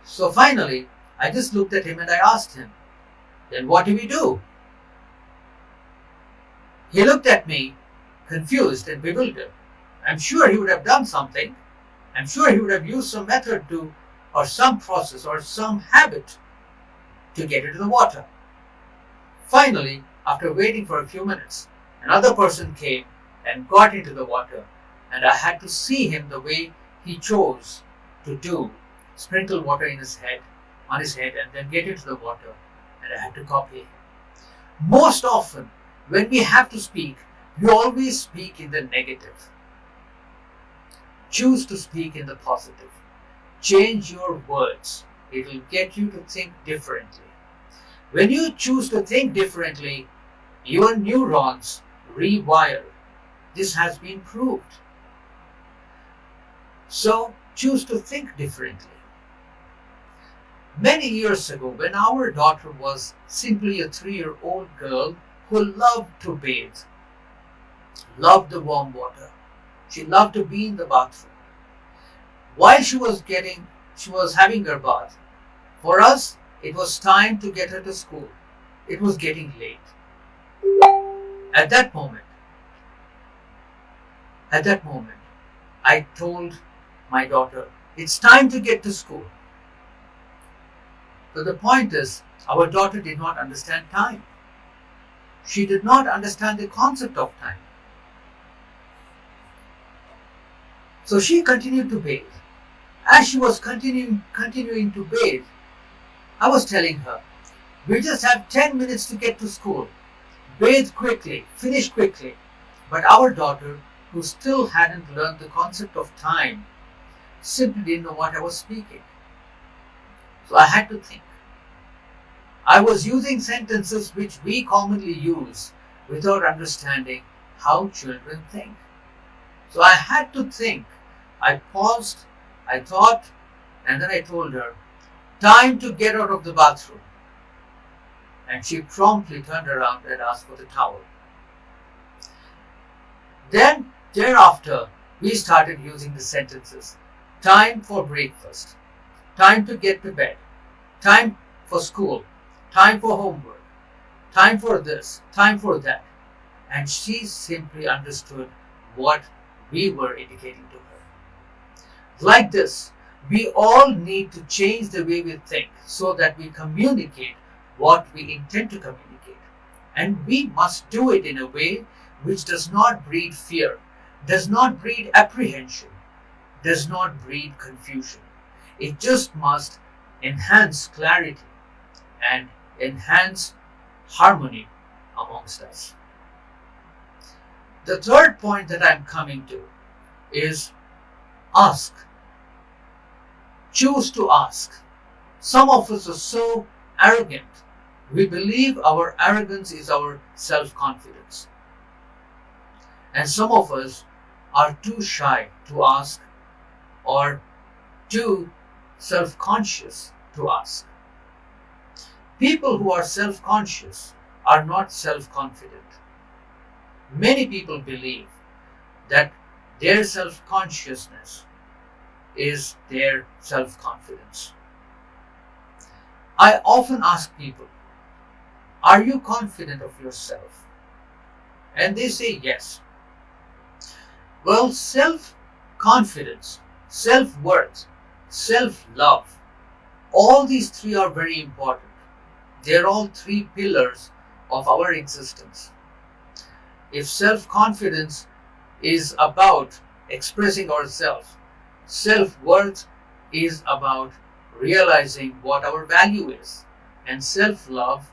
So finally, I just looked at him and I asked him, "Then what do we do?" He looked at me, confused and bewildered. I'm sure he would have done something. I'm sure he would have used some method to, or some process, or some habit to get into the water. Finally, after waiting for a few minutes, another person came and got into the water, and I had to see him the way he chose to do, sprinkle water on his head, and then get into the water, and I had to copy him. Most often, when we have to speak, we always speak in the negative. Choose to speak in the positive. Change your words. It will get you to think differently. When you choose to think differently, your neurons rewire. This has been proved. So, choose to think differently. Many years ago, when our daughter was simply a 3-year-old girl who loved to bathe, loved the warm water, she loved to be in the bathroom. While she was having her bath, for us, it was time to get her to school. It was getting late. At that moment, I told my daughter, it's time to get to school. So the point is, our daughter did not understand time. She did not understand the concept of time. So she continued to bathe. As she was continuing to bathe, I was telling her, we just have 10 minutes to get to school. Bathe quickly, finish quickly. But our daughter, who still hadn't learned the concept of time, simply didn't know what I was speaking. So I had to think. I was using sentences which we commonly use without understanding how children think. So I had to think. I paused, I thought, and then I told her, time to get out of the bathroom. And she promptly turned around and asked for the towel. Then, thereafter, we started using the sentences. Time for breakfast. Time to get to bed. Time for school. Time for homework. Time for this. Time for that. And she simply understood what we were indicating to her. Like this, we all need to change the way we think so that we communicate what we intend to communicate. And we must do it in a way which does not breed fear, does not breed apprehension, does not breed confusion. It just must enhance clarity and enhance harmony amongst us. The third point that I'm coming to is ask. Choose to ask. Some of us are so arrogant. We believe our arrogance is our self-confidence. And some of us are too shy to ask or too self-conscious to ask. People who are self-conscious are not self-confident. Many people believe that their self-consciousness is their self-confidence. I often ask people, are you confident of yourself? And they say yes. Well, self-confidence, self-worth, self-love, all these three are very important. They're all three pillars of our existence. If self-confidence is about expressing ourselves, self-worth is about realizing what our value is, and self-love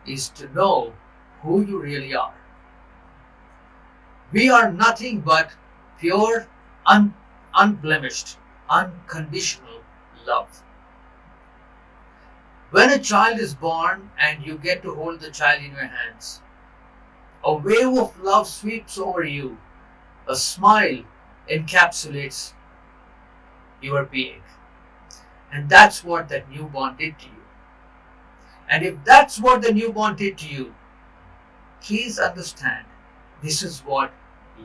is to know who you really are. We are nothing but pure, unblemished, unconditional love. When a child is born and you get to hold the child in your hands, a wave of love sweeps over you. A smile encapsulates your being. And that's what that newborn did to you. And if that's what the newborn did to you, please understand this is what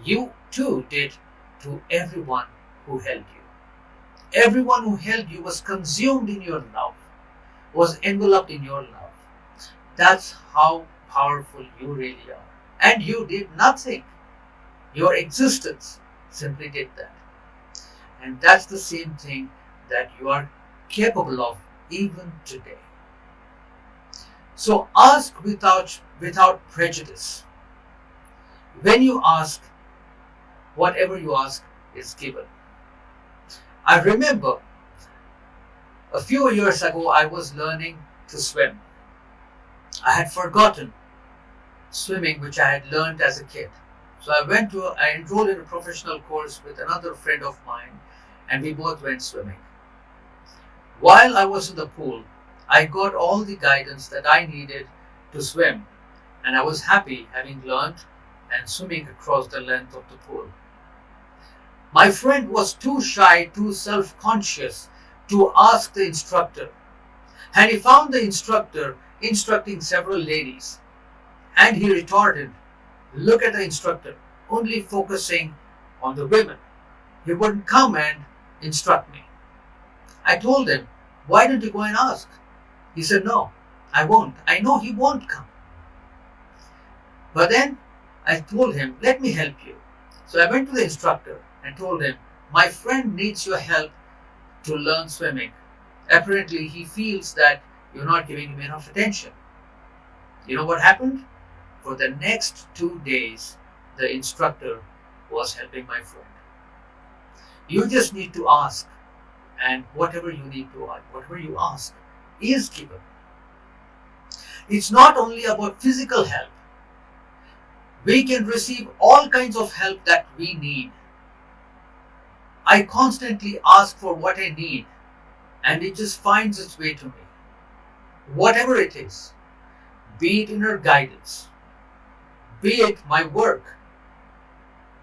you too did to everyone who held you. Everyone who held you was consumed in your love, was enveloped in your love. That's how powerful you really are. And you did nothing. Your existence simply did that. And that's the same thing that you are capable of even today. So ask without prejudice. When you ask, whatever you ask is given. I remember a few years ago I was learning to swim. I had forgotten swimming which I had learned as a kid. So I enrolled in a professional course with another friend of mine, and we both went swimming. While I was in the pool, I got all the guidance that I needed to swim, and I was happy having learned and swimming across the length of the pool. My friend was too shy, too self-conscious to ask the instructor, and he found the instructor instructing several ladies, and he retorted, "Look at the instructor, only focusing on the women. He wouldn't come and instruct me." I told him, "Why don't you go and ask?" He said, "No, I won't. I know he won't come." But then I told him, "Let me help you." So I went to the instructor and told him, "My friend needs your help to learn swimming. Apparently, he feels that you're not giving him enough attention." You know what happened? For the next 2 days, the instructor was helping my friend. You just need to ask, and whatever you ask is given. It's not only about physical help. We can receive all kinds of help that we need. I constantly ask for what I need, and it just finds its way to me. Whatever it is, be it inner guidance, be it my work,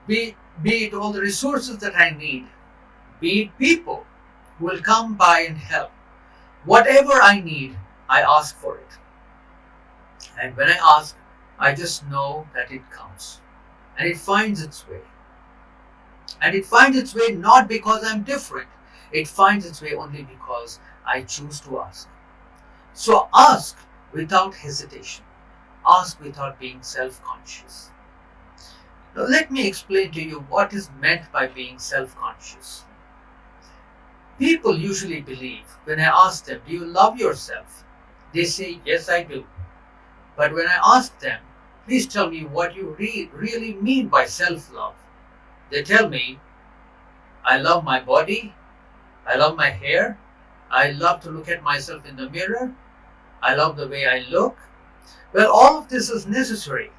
be it all the resources that I need, be it people who will come by and help. Whatever I need, I ask for it. And when I ask, I just know that it comes. And it finds its way. And it finds its way not because I'm different. It finds its way only because I choose to ask. So ask without hesitation. Ask without being self-conscious. Now let me explain to you what is meant by being self-conscious. People usually believe when I ask them, "Do you love yourself?" They say, "Yes, I do." But when I ask them, "Please tell me what you really mean by self-love," they tell me, "I love my body, I love my hair, I love to look at myself in the mirror, I love the way I look." Well, all of this is necessary,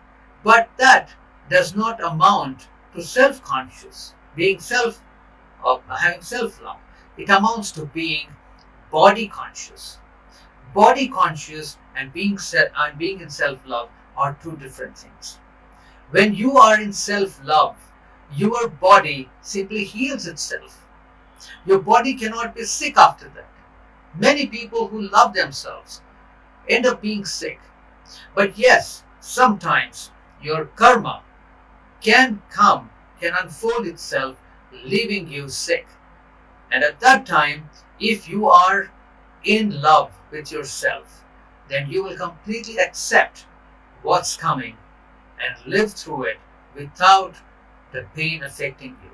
but that does not amount to self-conscious, having self-love. It amounts to being body conscious. Body conscious and being in self-love are two different things. When you are in self-love, your body simply heals itself. Your body cannot be sick after that. Many people who love themselves end up being sick. But yes, sometimes your karma can unfold itself, leaving you sick. And at that time, if you are in love with yourself, then you will completely accept what's coming and live through it without the pain affecting you.